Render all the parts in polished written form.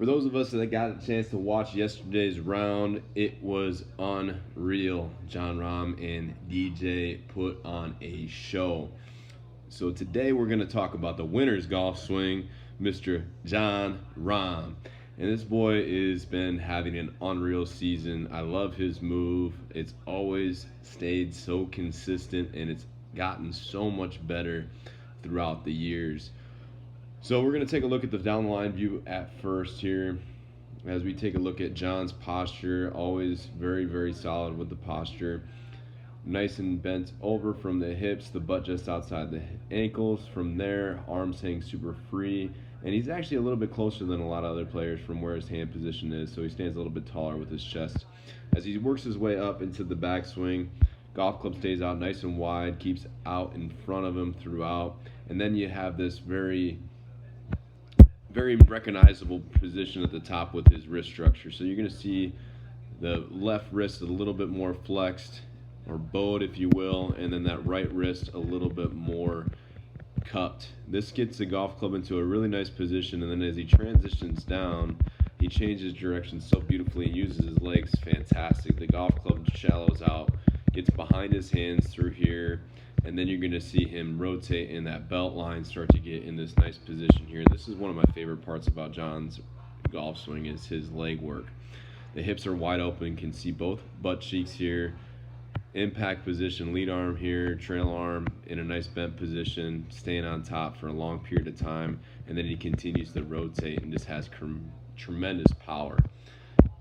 For those of us that got a chance to watch yesterday's round, it was unreal. Jon Rahm and DJ put on a show. So today we're going to talk about the winner's golf swing, Mr. Jon Rahm. And this boy has been having an unreal season. I love his move. It's always stayed so consistent, and it's gotten so much better throughout the years. So we're going to take a look at the down the line view at first here. As we take a look at Jon's posture, always very, very solid with the posture. Nice and bent over from the hips, the butt just outside the ankles. From there, arms hang super free. And he's actually a little bit closer than a lot of other players from where his hand position is, so he stands a little bit taller with his chest. As he works his way up into the backswing, golf club stays out nice and wide, keeps out in front of him throughout. And then you have this very recognizable position at the top with his wrist structure. So you're going to see the left wrist a little bit more flexed, or bowed if you will, and then that right wrist a little bit more cupped. This gets the golf club into a really nice position, and then as he transitions down, he changes direction so beautifully and uses his legs fantastic. The golf club shallows out, gets behind his hands through here, and then you're going to see him rotate and that belt line start to get in this nice position here. This is one of my favorite parts about Jon's golf swing is his leg work. The hips are wide open, can see both butt cheeks here. Impact position, lead arm here, trail arm in a nice bent position, staying on top for a long period of time, and then he continues to rotate and just has tremendous power.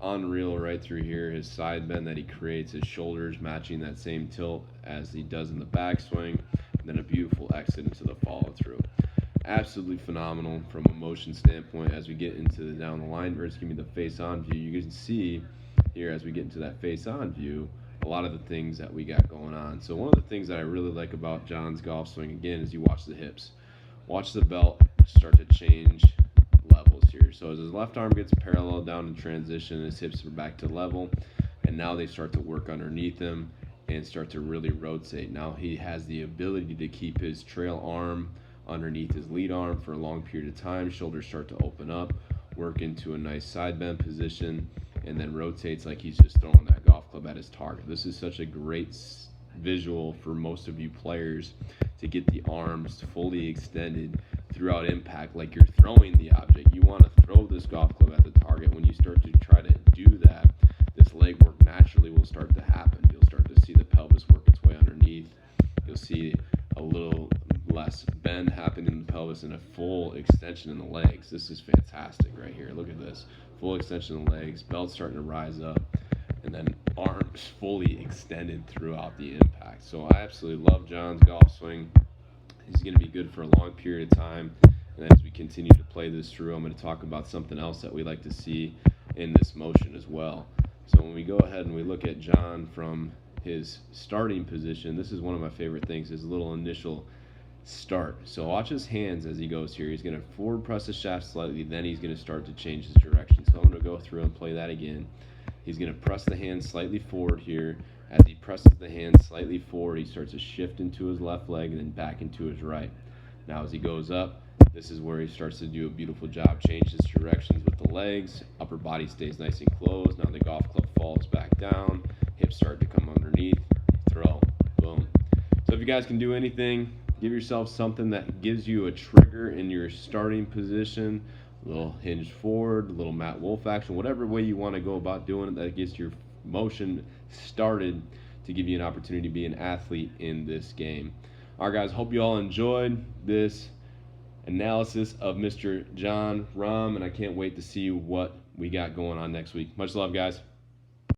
Unreal right through here, his side bend that he creates, his shoulders matching that same tilt as he does in the backswing, and then a beautiful exit into the follow through. Absolutely phenomenal from a motion standpoint. As we get into the down the line versus give me the face on view, you can see here as we get into that face on view a lot of the things that we got going on. So one of the things that I really like about Jon's golf swing again is you watch the hips, watch the belt start to change levels here. So as his left arm gets parallel down in transition, his hips are back to level, and now they start to work underneath him and start to really rotate. Now he has the ability to keep his trail arm underneath his lead arm for a long period of time. Shoulders start to open up, work into a nice side bend position, and then rotates like he's just throwing that golf club at his target. This is such a great visual for most of you players to get the arms fully extended throughout impact like you're throwing the object. You want to throw this golf club at the target. When you start to try to do that, this leg work naturally will start to happen. You'll start to see the pelvis work its way underneath. You'll see a little less bend happening in the pelvis and a full extension in the legs. This is fantastic right here. Look at this. Full extension in the legs, belt starting to rise up, and then arms fully extended throughout the impact. So I absolutely love Jon's golf swing. He's going to be good for a long period of time. And as we continue to play this through, I'm going to talk about something else that we like to see in this motion as well. So when we go ahead and we look at Jon from his starting position, this is one of my favorite things, his little initial start. So watch his hands as he goes here. He's going to forward press the shaft slightly, then he's going to start to change his direction. So I'm going to go through and play that again. He's going to press the hand slightly forward here. As he presses the hand slightly forward, he starts to shift into his left leg and then back into his right. Now as he goes up, this is where he starts to do a beautiful job. Changes directions with the legs. Upper body stays nice and closed. Now the golf club falls back down. Hips start to come underneath. Throw. Boom. So if you guys can do anything, give yourself something that gives you a trigger in your starting position. A little hinge forward, a little Matt Wolf action, whatever way you want to go about doing it that gets your motion started to give you an opportunity to be an athlete in this game. All right, guys, hope you all enjoyed this analysis of Mr. Jon Rahm, and I can't wait to see what we got going on next week. Much love, guys.